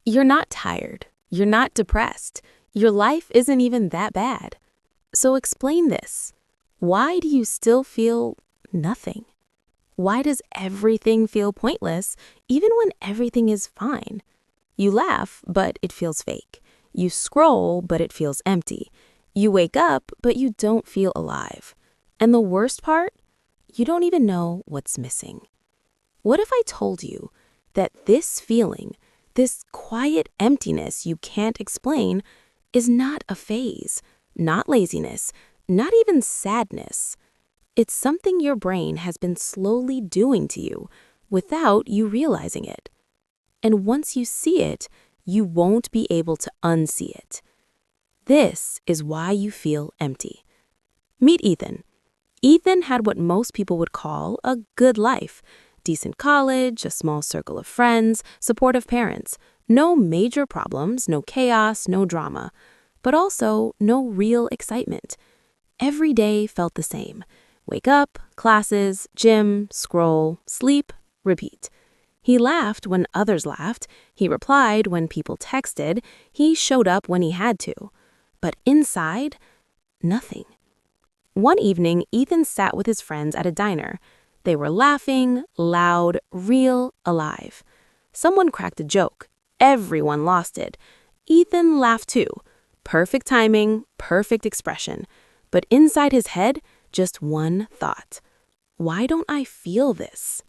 You're not tired. You're not depressed. Your life isn't even that bad. So explain this. Why do you still feel nothing? Why does everything feel pointless even when everything is fine? You laugh, but it feels fake. You scroll, but it feels empty. You wake up, but you don't feel alive. And the worst part? You don't even know what's missing. What if I told you that this feeling, this quiet emptiness you can't explain, is not a phase, not laziness, not even sadness? It's something your brain has been slowly doing to you without you realizing it. And once you see it, you won't be able to unsee it. This is why you feel empty. Meet Ethan. Ethan had what most people would call a good life. Decent college, a small circle of friends, supportive parents. No major problems, no chaos, no drama. But also no real excitement. Every day felt the same. Wake up, classes, gym, scroll, sleep, repeat. He laughed when others laughed. He replied when people texted. He showed up when he had to. But inside, nothing. One evening, Ethan sat with his friends at a diner. They were laughing, loud, real, alive. Someone cracked a joke. Everyone lost it. Ethan laughed too. Perfect timing, perfect expression. But inside his head, just one thought. Why don't I feel this?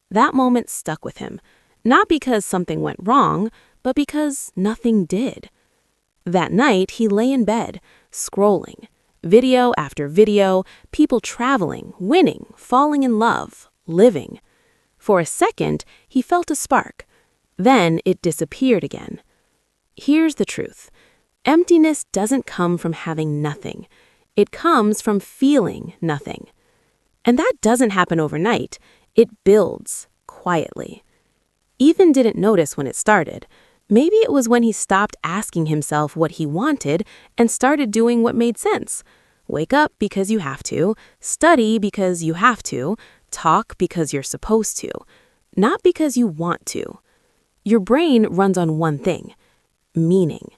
That moment stuck with him, not because something went wrong, but because nothing did. That night, he lay in bed, scrolling. Video after video, people traveling, winning, falling in love, living. For a second, he felt a spark. Then it disappeared again. Here's the truth. Emptiness doesn't come from having nothing. It comes from feeling nothing. And that doesn't happen overnight. It builds quietly. Ethan didn't notice when it started. Maybe it was when he stopped asking himself what he wanted and started doing what made sense. Wake up because you have to, study because you have to, talk because you're supposed to, not because you want to. Your brain runs on one thing, meaning.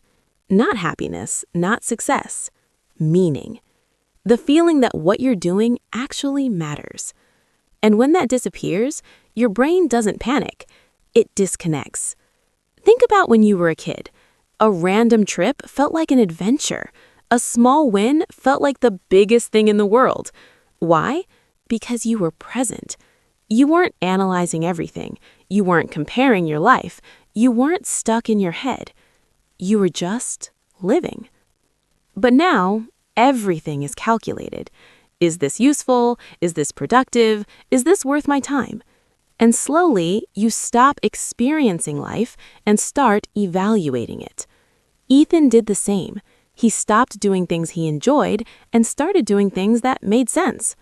Not happiness, not success, meaning. The feeling that what you're doing actually matters. And when that disappears, your brain doesn't panic. It disconnects. Think about when you were a kid. A random trip felt like an adventure. A small win felt like the biggest thing in the world. Why? Because you were present. You weren't analyzing everything. You weren't comparing your life. You weren't stuck in your head. You were just living. But now, everything is calculated. Is this useful? Is this productive? Is this worth my time? And slowly, you stop experiencing life and start evaluating it. Ethan did the same. He stopped doing things he enjoyed and started doing things that made sense.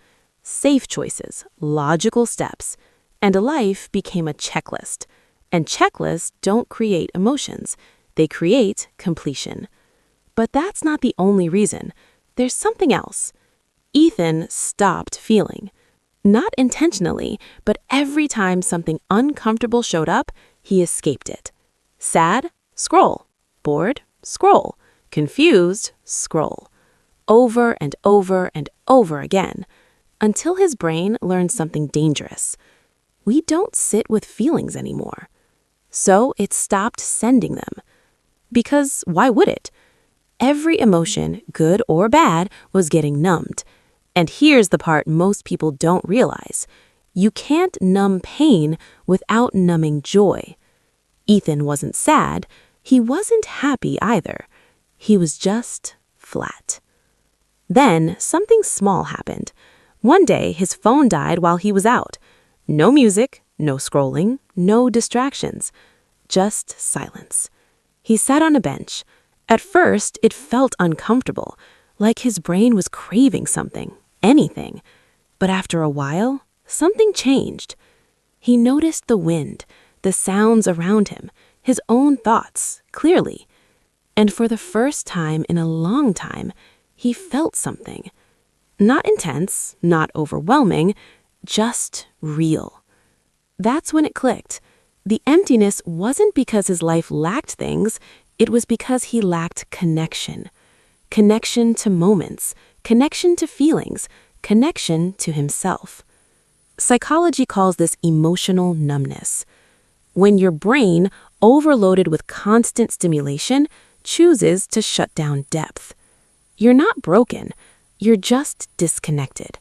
Safe choices, logical steps. And a life became a checklist. And checklists don't create emotions. They create completion. But that's not the only reason. There's something else. Ethan stopped feeling. Not intentionally, but every time something uncomfortable showed up, he escaped it. Sad? Scroll. Bored? Scroll. Confused? Scroll. Over and over and over again, until his brain learned something dangerous. We don't sit with feelings anymore. So it stopped sending them. Because why would it? Every emotion, good or bad, was getting numbed. And here's the part most people don't realize. You can't numb pain without numbing joy. Ethan wasn't sad. He wasn't happy either. He was just flat. Then something small happened. One day, his phone died while he was out. No music, no scrolling, no distractions. Just silence. He sat on a bench. At first, it felt uncomfortable, like his brain was craving something, anything. But after a while, something changed. He noticed the wind, the sounds around him, his own thoughts, clearly. And for the first time in a long time, he felt something. Not intense, not overwhelming, just real. That's when it clicked. The emptiness wasn't because his life lacked things, it was because he lacked connection. Connection to moments, connection to feelings, connection to himself. Psychology calls this emotional numbness. When your brain, overloaded with constant stimulation, chooses to shut down depth. You're not broken, you're just disconnected.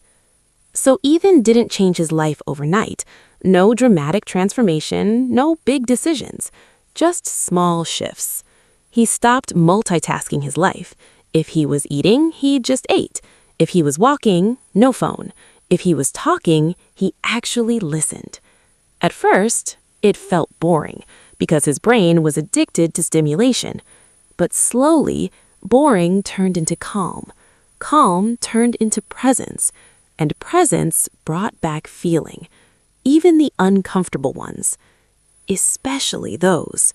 So Ethan didn't change his life overnight. No dramatic transformation, no big decisions, just small shifts. He stopped multitasking his life. If he was eating, he just ate. If he was walking, no phone. If he was talking, he actually listened. At first, it felt boring because his brain was addicted to stimulation. But slowly, boring turned into calm. Calm turned into presence. And presence brought back feeling. Even the uncomfortable ones. Especially those.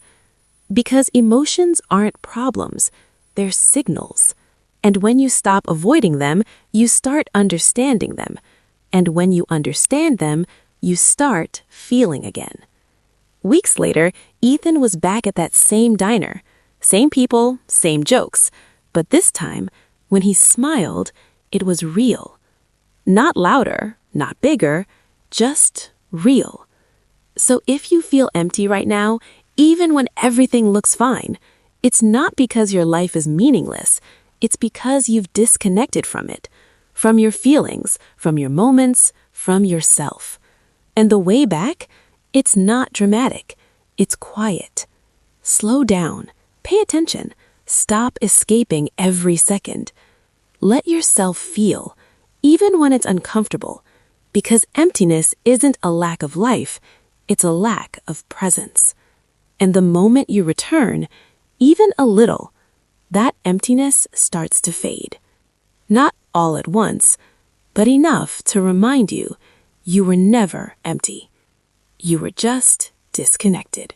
Because emotions aren't problems, they're signals. And when you stop avoiding them, you start understanding them. And when you understand them, you start feeling again. Weeks later, Ethan was back at that same diner. Same people, same jokes. But this time, when he smiled, it was real. Not louder, not bigger, just real. So if you feel empty right now, even when everything looks fine, it's not because your life is meaningless. It's because you've disconnected from it. From your feelings, from your moments, from yourself. And the way back, it's not dramatic. It's quiet. Slow down. Pay attention. Stop escaping every second. Let yourself feel, even when it's uncomfortable, because emptiness isn't a lack of life, it's a lack of presence. And the moment you return, even a little, that emptiness starts to fade. Not all at once, but enough to remind you you were never empty. You were just disconnected.